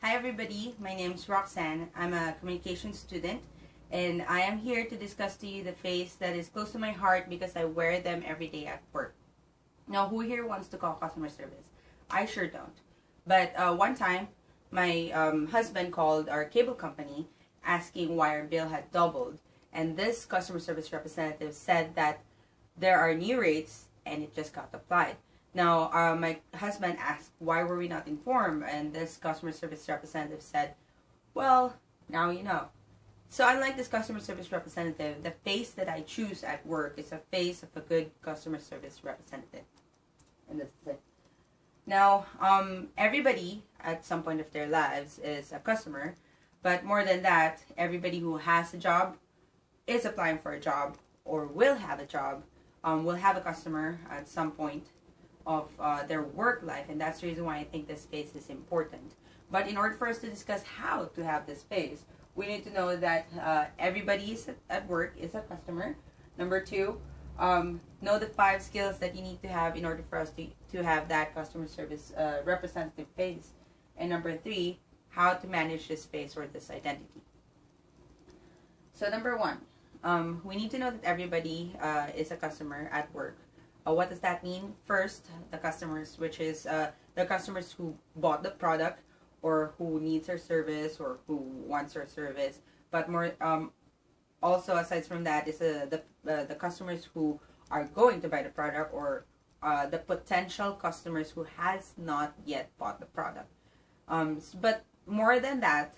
Hi everybody, my name is Roxanne. I'm a communications student and I am here to discuss to you the face that is close to my heart because I wear them every day at work. Now, who here wants to call customer service? I sure don't. But one time, my husband called our cable company asking why our bill had doubled, and this customer service representative said that there are new rates and it just got applied. Now, my husband asked, why were we not informed? And this customer service representative said, well, now you know. So unlike this customer service representative, the face that I choose at work is a face of a good customer service representative. And this is it. Now, everybody at some point of their lives is a customer, but more than that, everybody who has a job is applying for a job or will have a job, will have a customer at some point of their work life, and that's the reason why I think this phase is important. But in order for us to discuss how to have this phase, we need to know that everybody at work is a customer. Number two, know the 5 skills that you need to have in order for us to have that customer service representative phase. And number 3, how to manage this phase or this identity. So number 1, we need to know that everybody is a customer at work. What does that mean? First, the customers, which is the customers who bought the product or who needs our service or who wants our service. But more, also aside from that is the customers who are going to buy the product or the potential customers who has not yet bought the product. But more than that,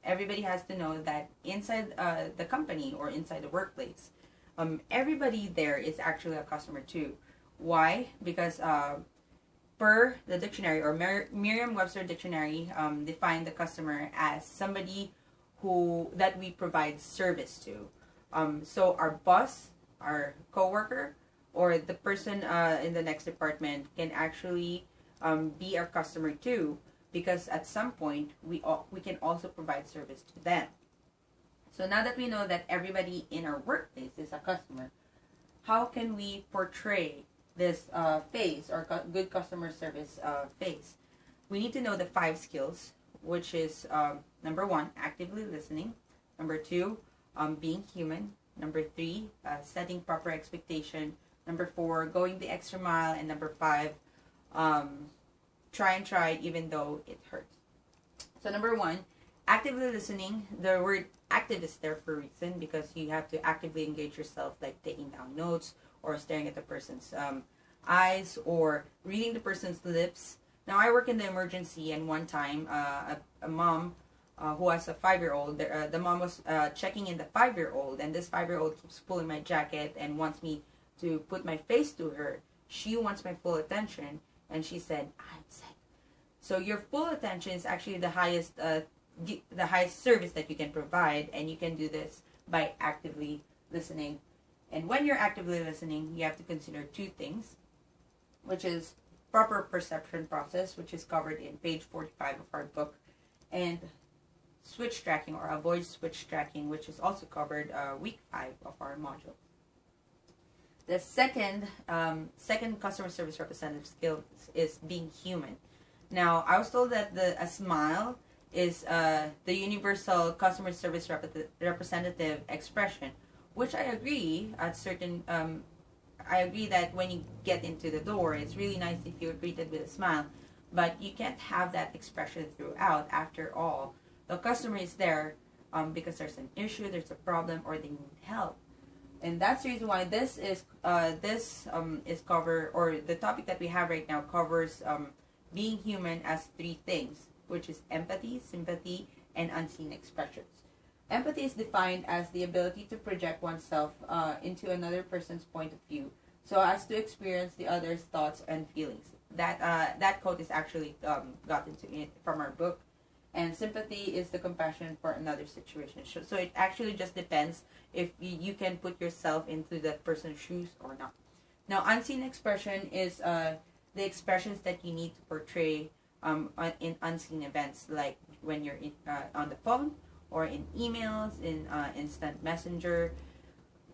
everybody has to know that inside the company or inside the workplace, everybody there is actually a customer too. Why? Because per the dictionary or Merriam-Webster dictionary define the customer as somebody that we provide service to. So our boss, our coworker, or the person in the next department can actually be our customer too, because at some point we can also provide service to them. So now that we know that everybody in our workplace is a customer, how can we portray this phase or good customer service phase? We need to know the 5 skills, which is number 1, actively listening. Number 2, being human. Number 3, setting proper expectation. Number 4, going the extra mile. And number 5, try even though it hurts. So number 1, actively listening. The word active is there for a reason, because you have to actively engage yourself, like taking down notes or staring at the person's eyes or reading the person's lips. Now, I work in the emergency, and one time a mom who has a 5-year-old, the mom was checking in the 5-year-old, and this 5-year-old keeps pulling my jacket and wants me to put my face to her. She wants my full attention, and she said, I'm sick. So your full attention is actually the highest service that you can provide, and you can do this by actively listening. And when you're actively listening, you have to consider 2 things, which is proper perception process, which is covered in page 45 of our book, and switch tracking or avoid switch tracking, which is also covered week 5 of our module. The second customer service representative skill is being human. Now, I was told that a smile is the universal customer service representative expression, which I agree at certain. I agree that when you get into the door, it's really nice if you're greeted with a smile, but you can't have that expression throughout. After all, the customer is there because there's an issue, there's a problem, or they need help, and that's the reason why this is covered, or the topic that we have right now covers being human as 3 things, which is empathy, sympathy, and unseen expressions. Empathy is defined as the ability to project oneself into another person's point of view, so as to experience the other's thoughts and feelings. That quote is actually gotten to it from our book. And sympathy is the compassion for another situation. So it actually just depends if you can put yourself into that person's shoes or not. Now, unseen expression is the expressions that you need to portray in unseen events, like when you're on the phone or in emails, in instant messenger.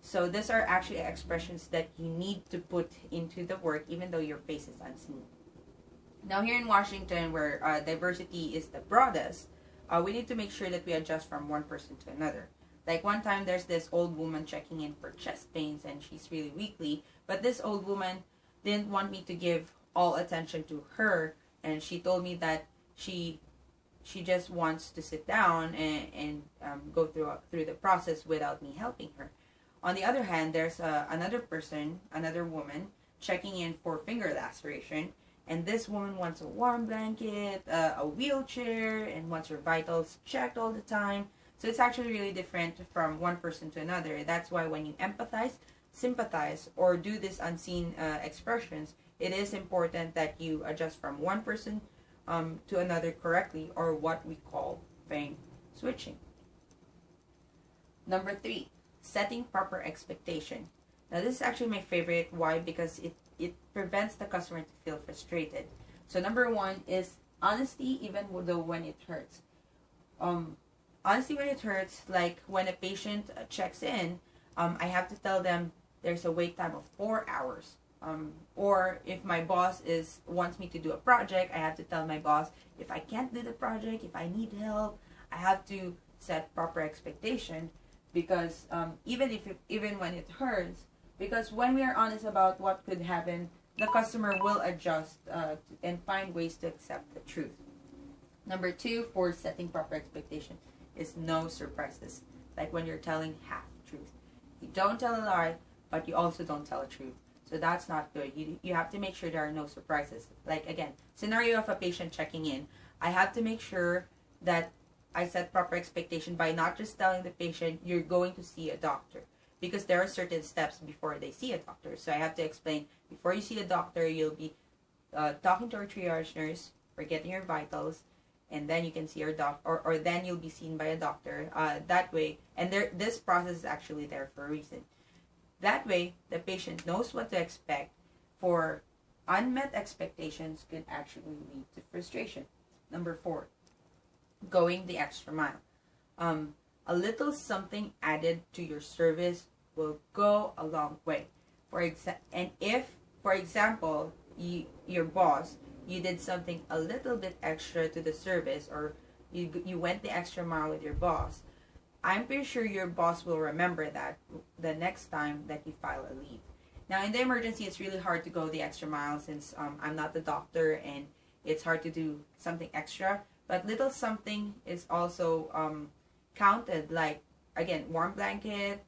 So these are actually expressions that you need to put into the work even though your face is unseen. Now here in Washington, where diversity is the broadest, we need to make sure that we adjust from one person to another. Like one time, there's this old woman checking in for chest pains, and she's really weakly. But this old woman didn't want me to give all attention to her, and she told me that she just wants to sit down and go through the process without me helping her. On the other hand, there's another person, another woman, checking in for finger laceration, and this woman wants a warm blanket, a wheelchair, and wants her vitals checked all the time. So it's actually really different from one person to another. That's why when you empathize, sympathize, or do these unseen expressions, it is important that you adjust from one person to another correctly, or what we call frame switching. Number 3, setting proper expectation. Now this is actually my favorite. Why? Because it prevents the customer to feel frustrated. So number 1 is honesty, even though when it hurts. Honesty when it hurts, like when a patient checks in, I have to tell them there's a wait time of 4 hours. Or if my boss wants me to do a project, I have to tell my boss if I can't do the project, if I need help, I have to set proper expectation, because even when it hurts, because when we are honest about what could happen, the customer will adjust and find ways to accept the truth. Number 2 for setting proper expectation is no surprises. Like when you're telling half truth, you don't tell a lie, but you also don't tell a truth. So that's not good. You have to make sure there are no surprises. Like again, scenario of a patient checking in, I have to make sure that I set proper expectation by not just telling the patient you're going to see a doctor, because there are certain steps before they see a doctor. So I have to explain, before you see a doctor, you'll be talking to our triage nurse, or getting your vitals, and then you can see your or then you'll be seen by a doctor. That way, and this process is actually there for a reason. That way, the patient knows what to expect. For unmet expectations could actually lead to frustration. Number 4, going the extra mile. A little something added to your service will go a long way. If, for example, your boss, you did something a little bit extra to the service, or you went the extra mile with your boss, I'm pretty sure your boss will remember that the next time that you file a leave. Now, in the emergency, it's really hard to go the extra mile, since I'm not the doctor and it's hard to do something extra. But little something is also counted, like, again, warm blanket,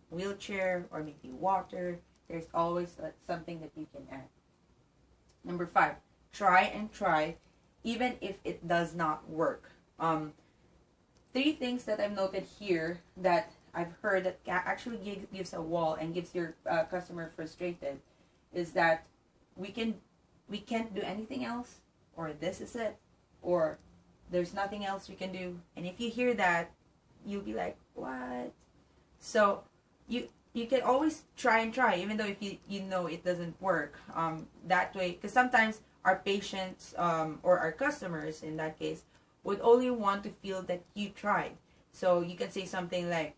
wheelchair, or maybe water. There's always something that you can add. Number 5, try and try, even if it does not work. 3 things that I've noted here that I've heard that actually gives a wall and gives your customer frustrated is that we can't do anything else, or this is it, or there's nothing else we can do. And if you hear that, you'll be like, what? So you can always try and try, even though if you know it doesn't work. That way, because sometimes our patients or our customers in that case would only want to feel that you tried. So you can say something like,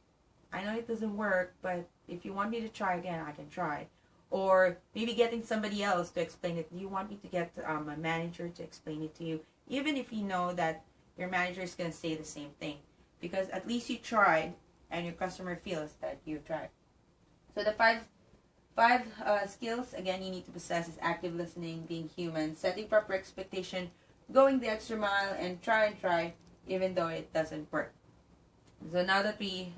I know it doesn't work, but if you want me to try again, I can try. Or maybe getting somebody else to explain it. Do you want me to get a manager to explain it to you? Even if you know that your manager is going to say the same thing. Because at least you tried, and your customer feels that you've tried. So the five skills, again, you need to possess is active listening, being human, setting proper expectation, going the extra mile, and try, even though it doesn't work. So now that we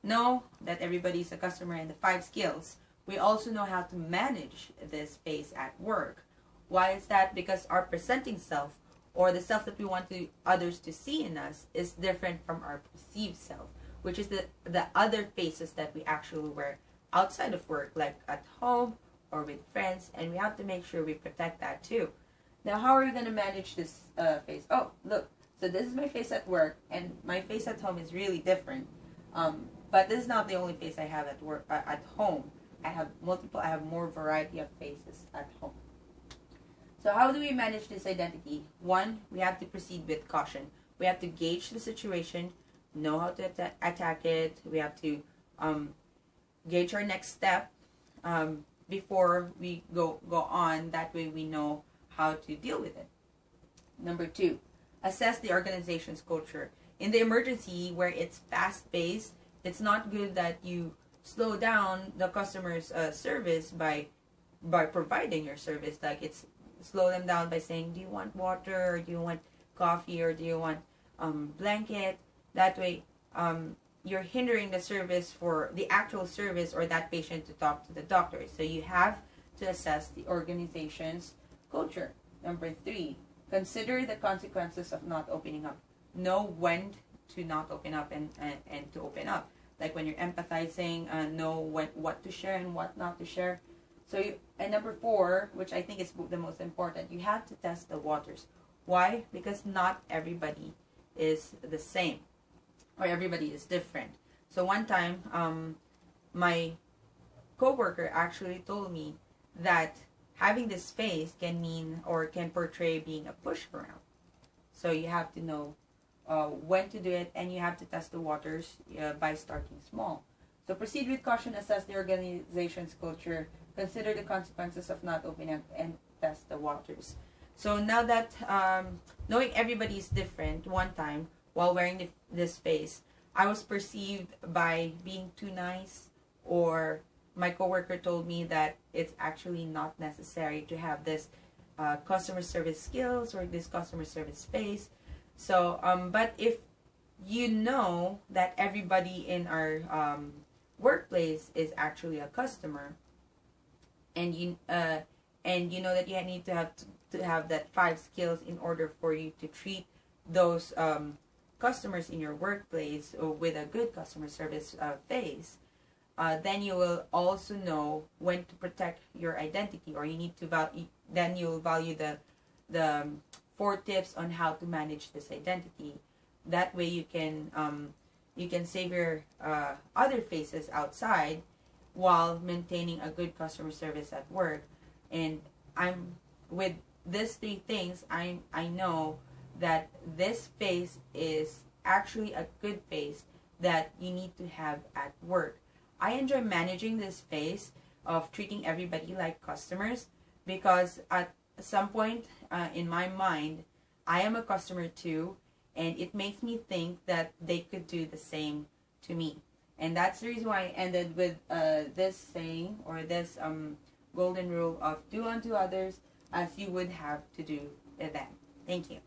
know that everybody's a customer and the 5 skills, we also know how to manage this phase at work. Why is that? Because our presenting self, or the self that we want others to see in us, is different from our perceived self, which is the other faces that we actually wear outside of work, like at home or with friends, and we have to make sure we protect that too. Now, how are we going to manage this face? Oh, look. So this is my face at work, and my face at home is really different. But this is not the only face I have at work. At home, I have multiple. I have more variety of faces at home. So how do we manage this identity? 1, we have to proceed with caution. We have to gauge the situation, know how to attack it. We have to gauge our next step before we go on. That way we know how to deal with it. Number 2, assess the organization's culture. In the emergency where it's fast-paced, it's not good that you slow down the customer's service by providing your service. Like, it's slow them down by saying, do you want water, or do you want coffee, or do you want blanket? That way, you're hindering the service for the actual service or that patient to talk to the doctor. So you have to assess the organization's culture. Number 3, consider the consequences of not opening up. Know when to not open up and to open up. Like when you're empathizing, know what to share and what not to share. So and number 4, which I think is the most important, you have to test the waters. Why? Because not everybody is the same, or everybody is different. So one time, my coworker actually told me that having this face can mean or can portray being a push around. So you have to know when to do it, and you have to test the waters by starting small. So proceed with caution, assess the organization's culture, consider the consequences of not opening up, and test the waters. So now that knowing everybody is different, one time while wearing this face, I was perceived by being too nice, or my coworker told me that it's actually not necessary to have this customer service skills or this customer service face. So, but if you know that everybody in our workplace is actually a customer, and you know that you need to have that 5 skills in order for you to treat those customers in your workplace with a good customer service face, then you will also know when to protect your identity, or you need to then you'll value the 4 tips on how to manage this identity. That way you can save your other faces outside while maintaining a good customer service at work. And I'm with these 3 things, I know that this face is actually a good face that you need to have at work. I enjoy managing this face of treating everybody like customers, because at some point in my mind, I am a customer too, and it makes me think that they could do the same to me. And that's the reason why I ended with this saying, or this golden rule of do unto others as you would have to do to them. Thank you.